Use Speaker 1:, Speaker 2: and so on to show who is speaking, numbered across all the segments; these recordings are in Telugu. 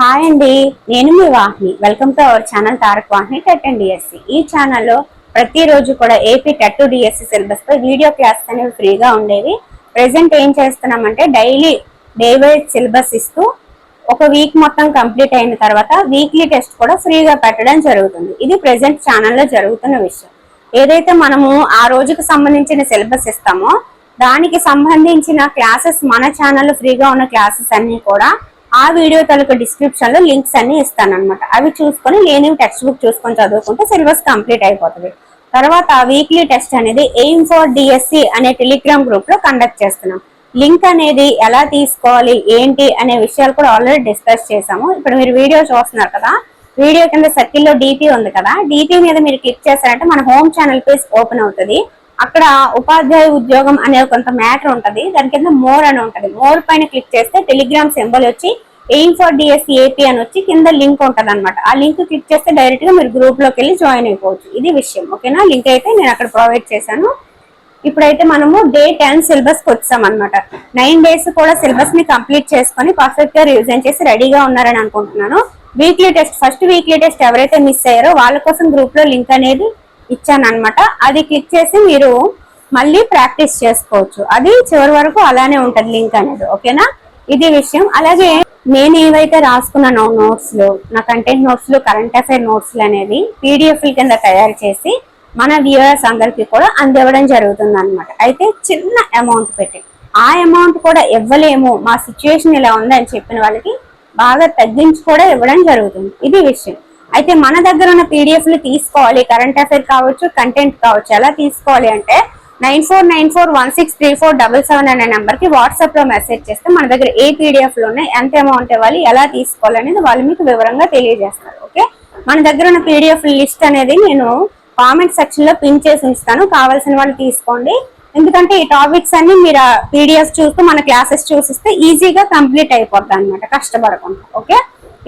Speaker 1: హాయ్ అండి, నేను మీ Vahini. Welcome to our channel Tarak Vahini TET and DSC. ఈ ఛానల్లో ప్రతిరోజు కూడా ఏపీ టెట్ డిఎస్సి సిలబస్ పై వీడియో క్లాస్ అనేవి ఫ్రీగా ఉండేవి. ప్రెసెంట్ ఏం చేస్తున్నామంటే డైలీ డే వైజ్ సిలబస్ ఇస్తూ ఒక వీక్ మొత్తం కంప్లీట్ అయిన తర్వాత వీక్లీ టెస్ట్ కూడా ఫ్రీగా పెట్టడం జరుగుతుంది. ఇది ప్రెసెంట్ ఛానల్లో జరుగుతున్న విషయం. ఏదైతే మనము ఆ రోజుకు సంబంధించిన సిలబస్ ఇస్తామో దానికి సంబంధించిన క్లాసెస్ మన ఛానల్లో ఫ్రీగా ఉన్న క్లాసెస్ అన్ని కూడా ఆ వీడియో తాలూకు డిస్క్రిప్షన్ లో లింక్స్ అన్ని ఇస్తాను అనమాట. అవి చూసుకొని నేను టెక్స్ట్ బుక్ చూసుకొని చదువుకుంటే సిలబస్ కంప్లీట్ అయిపోతుంది. తర్వాత వీక్లీ టెస్ట్ అనేది ఎయిమ్ ఫర్ డిఎస్సి అనే టెలిగ్రామ్ గ్రూప్ లో కండక్ట్ చేస్తున్నాం. లింక్ అనేది ఎలా తీసుకోవాలి ఏంటి అనే విషయాలు కూడా ఆల్రెడీ డిస్కస్ చేసాము. ఇప్పుడు మీరు వీడియో చూస్తున్నారు కదా, వీడియో కింద సర్కిల్లో డిపి ఉంది కదా, డిపి మీద మీరు క్లిక్ చేశారంటే మన హోమ్ ఛానల్ పేజ్ ఓపెన్ అవుతుంది. అక్కడ ఉపాధ్యాయ ఉద్యోగం అనే కొంత మ్యాటర్ ఉంటది, దాని కింద మోర్ అని ఉంటది. మోర్ పైన క్లిక్ చేస్తే టెలిగ్రామ్ సింబల్ వచ్చి ఎయిమ్ ఫర్ డిఎస్సి ఏపీ అని వచ్చి కింద లింక్ ఉంటది అనమాట. ఆ లింక్ క్లిక్ చేస్తే డైరెక్ట్ గా మీరు గ్రూప్ లోకి వెళ్ళి జాయిన్ అయిపోవచ్చు. ఇది విషయం, ఓకేనా? లింక్ అయితే నేను అక్కడ ప్రొవైడ్ చేశాను. ఇప్పుడైతే మనము డే 10 సిలబస్ కి వచ్చాం అనమాట. 9 days కూడా సిలబస్ ని కంప్లీట్ చేసుకొని పర్ఫెక్ట్ గా రివిజన్ చేసి రెడీగా ఉన్నారని అనుకుంటున్నాను. Weekly test, first weekly test ఎవరైతే మిస్ అయ్యారో వాళ్ళ కోసం గ్రూప్ లో లింక్ అనేది ఇచ్చాను అనమాట. అది క్లిక్ చేసి మీరు మళ్ళీ ప్రాక్టీస్ చేసుకోవచ్చు. అది చివరి వరకు అలానే ఉంటది లింక్ అనేది, ఓకేనా? ఇది విషయం. అలాగే నేను ఏవైతే రాసుకున్నానో నోట్స్ లో, నా కంటెంట్ నోట్స్ లో, కరెంట్ అఫైర్ నోట్స్ అనేది పీడిఎఫ్ కింద తయారు చేసి మన వ్యూవర్స్ అందరికి కూడా అందివ్వడం జరుగుతుంది అనమాట. అయితే చిన్న అమౌంట్ పెట్టి, ఆ అమౌంట్ కూడా ఇవ్వలేము, మా సిచ్యువేషన్ ఇలా ఉందని చెప్పిన వాళ్ళకి బాగా తగ్గించి కూడా ఇవ్వడం జరుగుతుంది. ఇది విషయం. అయితే మన దగ్గర ఉన్న పీడిఎఫ్లు తీసుకోవాలి, కరెంట్ అఫైర్ కావచ్చు, కంటెంట్ కావచ్చు. ఎలా తీసుకోవాలి అంటే 9494163477 అనే నెంబర్కి వాట్సాప్ లో మెసేజ్ చేస్తే మన దగ్గర ఏ పీడిఎఫ్లు ఉన్నాయి, ఎంత అమౌంట్ ఇవ్వాలి, ఎలా తీసుకోవాలి అనేది వాళ్ళు మీకు వివరంగా తెలియజేస్తారు. ఓకే, మన దగ్గర ఉన్న పీడిఎఫ్ లిస్ట్ అనేది నేను కామెంట్ సెక్షన్ లో పిన్ చేసి ఉంచుతాను, కావాల్సిన వాళ్ళు తీసుకోండి. ఎందుకంటే ఈ టాపిక్స్ అన్ని మీరు పీడిఎఫ్ చూస్తూ మన క్లాసెస్ చూసిస్తే ఈజీగా కంప్లీట్ అయిపోద్ది అనమాట, కష్టపడకుండా. ఓకే,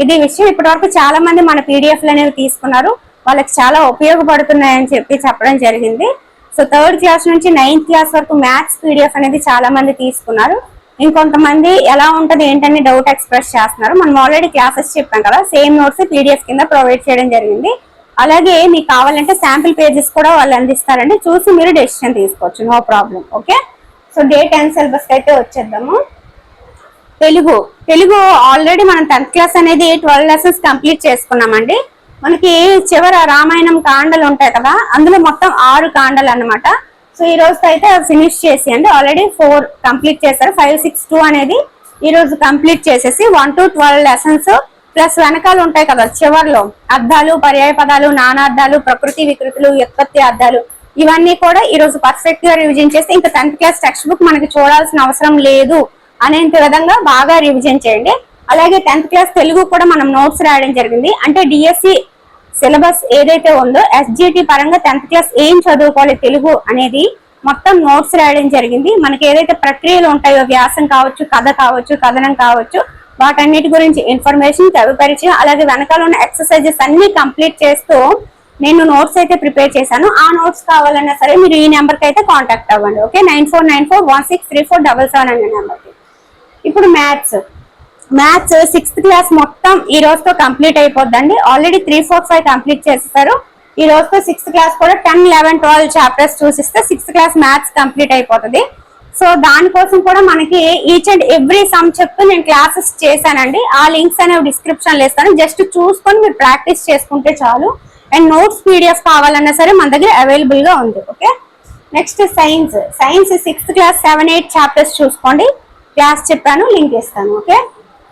Speaker 1: ఇది విషయం. ఇప్పటి వరకు చాలా మంది మన పీడిఎఫ్లు అనేవి తీసుకున్నారు, వాళ్ళకి చాలా ఉపయోగపడుతున్నాయని చెప్పడం జరిగింది. సో 3rd క్లాస్ నుంచి 9th క్లాస్ వరకు మ్యాథ్స్ పీడిఎఫ్ అనేది చాలా మంది తీసుకున్నారు. ఇంకొంతమంది ఎలా ఉంటది ఏంటని డౌట్ ఎక్స్ప్రెస్ చేస్తున్నారు. మనం ఆల్రెడీ క్లాసెస్ చెప్పాం కదా, సేమ్ నోట్స్ పీడిఎఫ్ కింద ప్రొవైడ్ చేయడం జరిగింది. అలాగే మీకు కావాలంటే శాంపిల్ పేజెస్ కూడా వాళ్ళు అందిస్తారండి, చూసి మీరు డెసిషన్ తీసుకోవచ్చు, no problem. Okay, so day 10 syllabus అయితే వచ్చేద్దాము. తెలుగు ఆల్రెడీ మనం 10th క్లాస్ అనేది 12 లెసన్స్ కంప్లీట్ చేసుకున్నామండి. మనకి చివర రామాయణం కాండలు ఉంటాయి కదా, అందులో మొత్తం 6 కాండలు అన్నమాట. సో ఈ రోజు అయితే ఫినిష్ చేసి అండి ఆల్రెడీ 4 కంప్లీట్ చేశారు. 5, 6, 2 అనేది ఈ రోజు కంప్లీట్ చేసేసి 1 to 12 లెసన్స్ ప్లస్ వెనకాల ఉంటాయి కదా చివర్లో అర్థాలు, పర్యాయ పదాలు, నానార్థాలు, ప్రకృతి వికృతులు, వ్యుత్పత్తి అర్థాలు, ఇవన్నీ కూడా ఈ రోజు పర్ఫెక్ట్ గా రివిజన్ చేసి ఇంకా 10th క్లాస్ టెక్స్ట్ బుక్ మనకి చూడాల్సిన అవసరం లేదు అనేంత విధంగా బాగా రివిజన్ చేయండి. అలాగే 10th క్లాస్ తెలుగు కూడా మనం నోట్స్ రాయడం జరిగింది. అంటే డిఎస్సి సిలబస్ ఏదైతే ఉందో ఎస్జిటి పరంగా 10th క్లాస్ ఏం చదువుకోవాలి తెలుగు అనేది మొత్తం నోట్స్ రాయడం జరిగింది. మనకి ఏదైతే ప్రక్రియలు ఉంటాయో వ్యాసం కావచ్చు, కథ కావచ్చు, కథనం కావచ్చు, వాటన్నిటి గురించి ఇన్ఫర్మేషన్, కవి పరిచయం, అలాగే వెనకాల ఉన్న ఎక్సర్సైజెస్ అన్ని కంప్లీట్ చేస్తూ నేను నోట్స్ అయితే ప్రిపేర్ చేశాను. ఆ నోట్స్ కావాలన్నా సరే మీరు ఈ నెంబర్కి అయితే కాంటాక్ట్ అవ్వండి. ఓకే, 9494163477 అనే నెంబర్కి. ఇప్పుడు మ్యాథ్స్ 6th క్లాస్ మొత్తం ఈ రోజుతో కంప్లీట్ అయిపోద్దండి. ఆల్రెడీ 3, 4, 5 కంప్లీట్ చేసేసారు. ఈ రోజుతో 6th క్లాస్ కూడా 10, 11, 12 చాప్టర్స్ చూసిస్తే 6th క్లాస్ మ్యాథ్స్ కంప్లీట్ అయిపోతుంది. సో దానికోసం కూడా మనకి ఈచ్ అండ్ ఎవ్రీ సమ్ చెప్తూ నేను క్లాసెస్ చేశానండి. ఆ లింక్స్ అనేవి డిస్క్రిప్షన్ లో ఇస్తాను, జస్ట్ చూసుకొని మీరు ప్రాక్టీస్ చేసుకుంటే చాలు. అండ్ నోట్స్ పీడిఎఫ్ కావాలన్నా సరే మన దగ్గర అవైలబుల్ గా ఉంది. Okay, next science 6th class 7, 8 chapters చూసుకోండి, క్లాస్ చెప్పాను, లింక్ ఇస్తాను. ఓకే,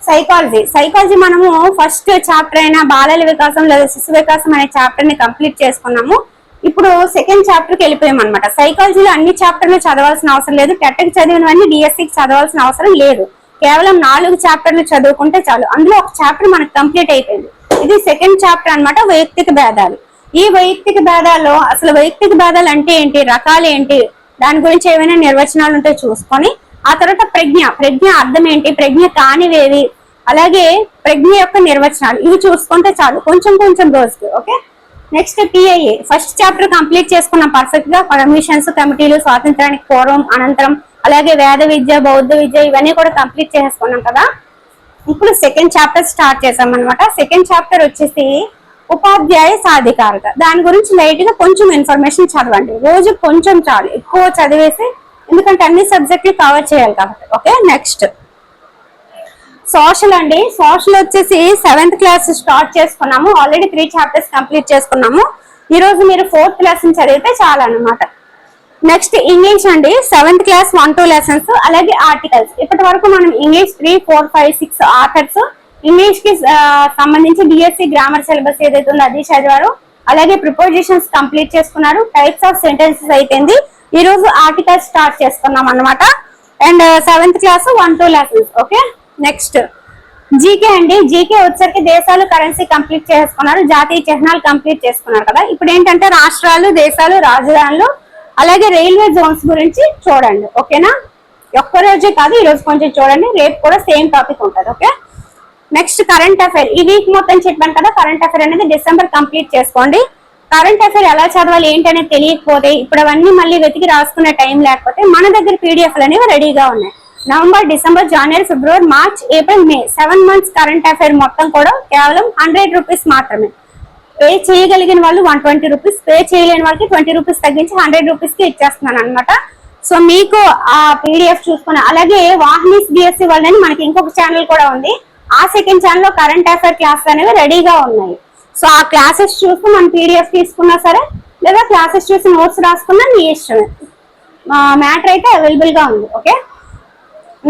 Speaker 1: సైకాలజీ మనము ఫస్ట్ చాప్టర్ అయిన బాలల వికాసం లేదా శిశు వికాసం అనే చాప్టర్ ని కంప్లీట్ చేసుకున్నాము. ఇప్పుడు 2nd చాప్టర్కి వెళ్ళిపోయాం అనమాట. సైకాలజీలో అన్ని చాప్టర్లు చదవాల్సిన అవసరం లేదు, టెట్కి చదివినవన్నీ డిఎస్సికి చదవాల్సిన అవసరం లేదు. కేవలం 4 చాప్టర్లు చదువుకుంటే చాలు. అందులో ఒక చాప్టర్ మనకు కంప్లీట్ అయిపోయింది. ఇది 2nd చాప్టర్ అనమాట, వైయక్తిక భేదాలు. ఈ వైయక్తిక భేదాల్లో అసలు వైయక్తిక భేదాలు అంటే ఏంటి, రకాలు ఏంటి, దాని గురించి ఏమైనా నిర్వచనాలు ఉంటే చూసుకొని ఆ తర్వాత ప్రజ్ఞ అర్థం ఏంటి, ప్రజ్ఞ కానివేవి, అలాగే ప్రజ్ఞ యొక్క నిర్వచనాలు, ఇవి చూసుకుంటే చాలు కొంచెం రోజుకి. ఓకే, నెక్స్ట్ టిఐఏ ఫస్ట్ చాప్టర్ కంప్లీట్ చేసుకున్నాం పర్ఫెక్ట్ గా. కమిషన్స్, కమిటీలు, స్వాతంత్రానికి పూర్వం, అనంతరం, అలాగే వేద విద్య, బౌద్ధ విద్య, ఇవన్నీ కూడా కంప్లీట్ చేసుకున్నాం కదా. ఇప్పుడు సెకండ్ చాప్టర్ స్టార్ట్ చేసాం అనమాట. సెకండ్ చాప్టర్ వచ్చేసి ఉపాధ్యాయ సాధికారత. దాని గురించి లైట్ గా కొంచెం ఇన్ఫర్మేషన్ చదవండి. రోజు కొంచెం చాలు, ఎక్కువ చదివేసి, ఎందుకంటే అన్ని సబ్జెక్టులు కవర్ చేయాలి కాబట్టి. ఓకే, నెక్స్ట్ సోషల్ అండి. సోషల్ వచ్చేసి 7th క్లాస్ స్టార్ట్ చేసుకున్నాము. ఆల్రెడీ 3 చాప్టర్స్ కంప్లీట్ చేసుకున్నాము. ఈ రోజు మీరు 4th క్లాస్ చదివితే చాలా అన్నమాట. నెక్స్ట్ ఇంగ్లీష్ అండి. 7th క్లాస్ 1-2 లెసన్స్, అలాగే ఆర్టికల్స్. ఇప్పటి వరకు మనం ఇంగ్లీష్ 3, 4, 5, 6 ఆథర్స్, ఇంగ్లీష్ కి సంబంధించి డిఎస్సి గ్రామర్ సిలబస్ ఏదైతే ఉందో అది చదివారు. అలాగే ప్రిపోజిషన్స్ కంప్లీట్ చేసుకున్నారు. టైప్స్ ఆఫ్ సెంటెన్సెస్ అయిపోయింది. ఈ రోజు ఆర్టికల్స్ స్టార్ట్ చేసుకున్నాం అన్నమాట. And 7th class 1-2 lessons. Okay, next GK అండి. జీకే వచ్చేసరికి దేశాలు, కరెన్సీ కంప్లీట్ చేసుకున్నారు. జాతీయ చిహ్నాలు కంప్లీట్ చేసుకున్నారు కదా. ఇప్పుడు ఏంటంటే రాష్ట్రాలు, దేశాలు, రాజధానులు, అలాగే రైల్వే జోన్స్ గురించి చూడండి. ఓకేనా, ఒక్క రోజే కాదు, ఈ రోజు కొంచెం చూడండి. రేపు కూడా సేమ్ టాపిక్ ఉంటుంది. Okay, next current affair. ఈ వీక్ మొత్తం చెప్పాను కదా, కరెంట్ అఫైర్ అనేది డిసెంబర్ కంప్లీట్ చేసుకోండి. కరెంట్ అఫైర్ ఎలా చదవాలి ఏంటనేది తెలియకపోతే, ఇప్పుడు అవన్నీ మళ్ళీ వెతికి రాసుకునే టైం లేకపోతే మన దగ్గర పీడిఎఫ్లు అనేవి రెడీగా ఉన్నాయి. నవంబర్, డిసెంబర్, జనవరి, ఫిబ్రవరి, మార్చ్, ఏప్రిల్, మే 7 months కరెంట్ అఫైర్ మొత్తం కూడా కేవలం 100 రూపీస్ మాత్రమే. పే చేయగలిగిన వాళ్ళు 120 రూపీస్, పే చేయలేని వాళ్ళకి 20 రూపీస్ తగ్గించి 100 రూపీస్ కి ఇచ్చేస్తున్నాను అనమాట. సో మీకు ఆ పీడిఎఫ్ చూసుకుని, అలాగే వాహినీస్ డిఎస్సి వాళ్ళని మనకి ఇంకొక ఛానల్ కూడా ఉంది. ఆ సెకండ్ ఛానల్ లో కరెంట్ అఫైర్ క్లాసెస్ అనేవి రెడీగా ఉన్నాయి. సో ఆ క్లాసెస్ చూసి మనం పీడిఎఫ్ తీసుకున్నా సరే, లేదా క్లాసెస్ చూసి నోట్స్ రాసుకున్నా మీ ఇష్టమే. మ్యాటర్ అయితే అవైలబుల్ గా ఉంది. ఓకే,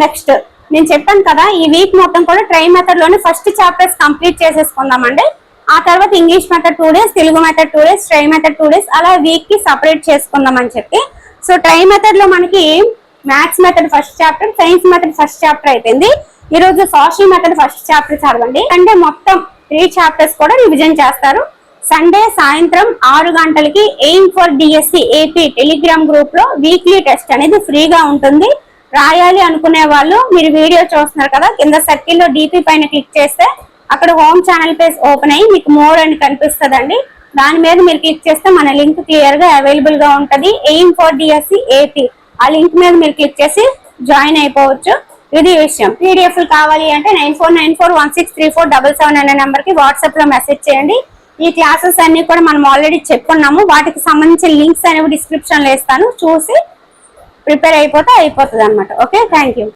Speaker 1: నెక్స్ట్ నేను చెప్పాను కదా, ఈ వీక్ మొత్తం కూడా ట్రై మెథడ్ లోనే ఫస్ట్ చాప్టర్స్ కంప్లీట్ చేసేసుకుందామండి. ఆ తర్వాత English method 2 days, Telugu method 2 days, try method 2 days, అలా వీక్ కి సపరేట్ చేసుకుందాం అని చెప్పి. సో ట్రై మెథడ్ లో మనకి maths method first chapter, science method first chapter అయిపోయింది. ఈ రోజు సోషల్ మెథడ్ ఫస్ట్ చాప్టర్ చదవండి. అంటే మొత్తం 3 చాప్టర్స్ కూడా రివిజన్ చేస్తారు. సండే సాయంత్రం 6 గంటలకి aim for DSC AP Telegram group లో వీక్లీ టెస్ట్ అనేది ఫ్రీగా ఉంటుంది. రాయాలి అనుకునే వాళ్ళు, మీరు వీడియో చూస్తున్నారు కదా, కింద సర్కిల్ లో డిపి పైన క్లిక్ చేస్తే అక్కడ హోమ్ ఛానల్ పేజ్ ఓపెన్ అయ్యి మీకు మోర్ అని కనిపిస్తుందండి. దాని మీద మీరు క్లిక్ చేస్తే మన లింక్ క్లియర్ గా అవైలబుల్ గా ఉంటది. ఎయిమ్ ఫర్ డిఎస్సి ఏపీ, ఆ లింక్ మీద మీరు క్లిక్ చేసి జాయిన్ అయిపోవచ్చు. ఇది విషయం. పీడిఎఫ్లు కావాలి అంటే 9494163477 అనే నెంబర్ కి వాట్సాప్ లో మెసేజ్ చేయండి. ఈ క్లాసెస్ అన్ని కూడా మనం ఆల్రెడీ చెప్పుకున్నాము. వాటికి సంబంధించిన లింక్స్ అనేవి డిస్క్రిప్షన్ లో ఇస్తాను. చూసి ప్రిపేర్ అయిపోతే అయిపోతుంది అనమాట. Okay, thank you.